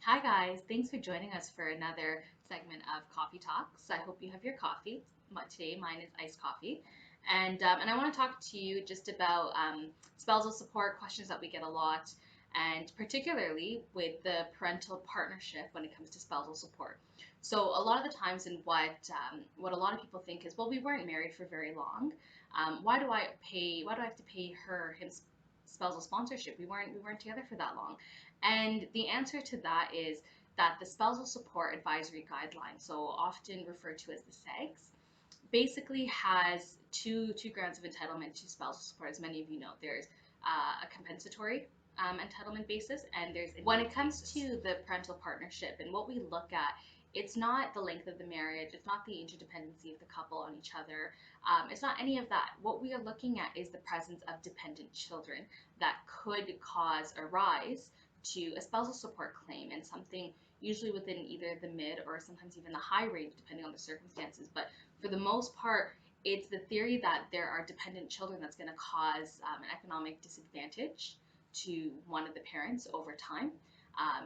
Hi guys, thanks for joining us for another segment of Coffee Talks. I hope you have your coffee. Today, mine is iced coffee, and I want to talk to you just about spousal support questions that we get a lot, and particularly with the parental partnership when it comes to spousal support. So a lot of the times, and what a lot of people think is, well, we weren't married for very long. Why do I pay? Why do I have to pay him spousal sponsorship? We weren't together for that long. And the answer to that is that the Spousal Support Advisory Guidelines, so often referred to as the SEGs, basically has two grounds of entitlement to spousal support. As many of you know, there's a compensatory entitlement basis, and there's when it comes to the parental partnership and what we look at. It's not the length of the marriage. It's not the interdependency of the couple on each other. It's not any of that. What we are looking at is the presence of dependent children that could cause a rise to a spousal support claim, and something usually within either the mid or sometimes even the high range, depending on the circumstances. But for the most part, it's the theory that there are dependent children that's going to cause an economic disadvantage to one of the parents over time.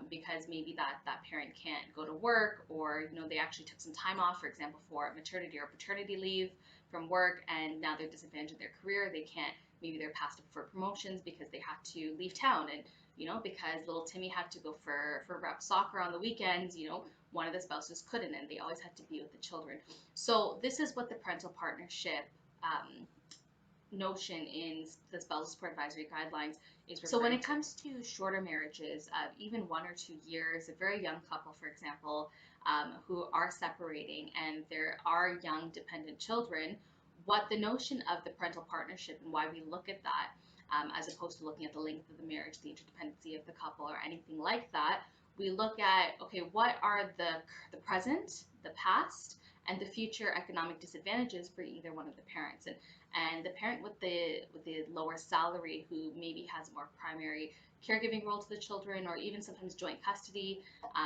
Because maybe that parent can't go to work, or they actually took some time off, for example, for maternity or paternity leave from work, and now they're disadvantaged in their career. They can't, maybe they're passed up for promotions because they had to leave town, and because little Timmy had to go for rep soccer on the weekends, one of the spouses couldn't, and they always had to be with the children. So this is what the parental partnership notion in the spousal support advisory guidelines is. So when it comes to shorter marriages of even 1 or 2 years, a very young couple, for example, who are separating and there are young dependent children, what the notion of the parental partnership and why we look at that, as opposed to looking at the length of the marriage, the interdependency of the couple, or anything like that, we look at, okay, what are the present, the past, and the future economic disadvantages for either one of the parents. And the parent with the lower salary, who maybe has a more primary caregiving role to the children, or even sometimes joint custody,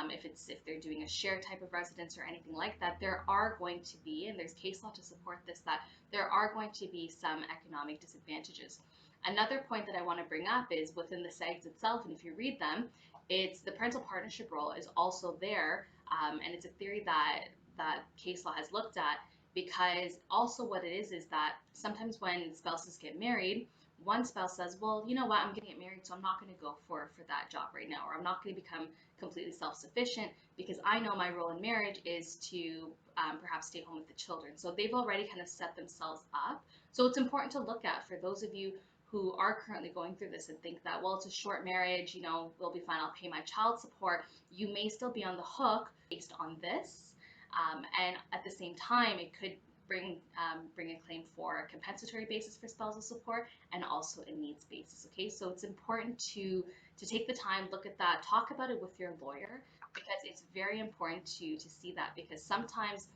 if they're doing a shared type of residence or anything like that, there are going to be, and there's case law to support this, that there are going to be some economic disadvantages. Another point that I want to bring up is within the SEGs itself, and if you read them, it's the parental partnership role is also there, and it's a theory that case law has looked at, because also what it is that sometimes when spouses get married, one spouse says, well, you know what, I'm going to get married, so I'm not going to go for that job right now, or I'm not going to become completely self-sufficient because I know my role in marriage is to perhaps stay home with the children. So they've already kind of set themselves up. So it's important to look at, for those of you who are currently going through this and think that, well, it's a short marriage, we'll be fine, I'll pay my child support. You may still be on the hook based on this. And at the same time, it could bring a claim for a compensatory basis for spousal support, and also a needs basis. Okay, so it's important to take the time, look at that, talk about it with your lawyer, because it's very important to see that, because sometimes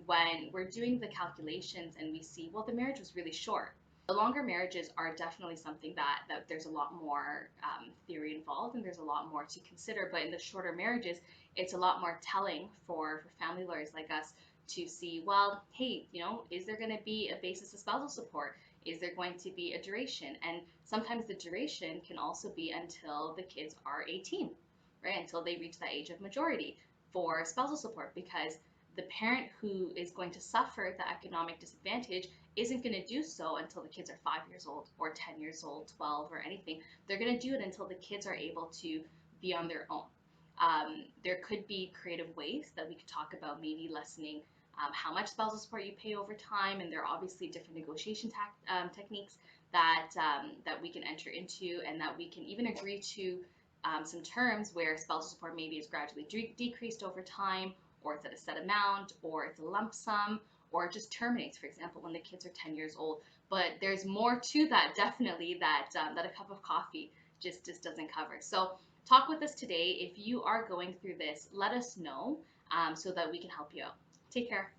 when we're doing the calculations and we see, well, the marriage was really short. The longer marriages are definitely something that there's a lot more theory involved, and there's a lot more to consider. But in the shorter marriages, it's a lot more telling for family lawyers like us to see, well, hey, is there going to be a basis of spousal support? Is there going to be a duration? And sometimes the duration can also be until the kids are 18, right? Until they reach that age of majority for spousal support, because the parent who is going to suffer the economic disadvantage isn't going to do so until the kids are 5 years old or 10 years old, 12, or anything. They're going to do it until the kids are able to be on their own. There could be creative ways that we could talk about, maybe lessening how much spousal support you pay over time, and there are obviously different negotiation techniques that we can enter into, and that we can even agree to some terms where spousal support maybe is gradually decreased over time, or it's at a set amount, or it's a lump sum, or it just terminates, for example, when the kids are 10 years old. But there's more to that, definitely, that a cup of coffee just doesn't cover. So talk with us today. If you are going through this, let us know, so that we can help you out. Take care.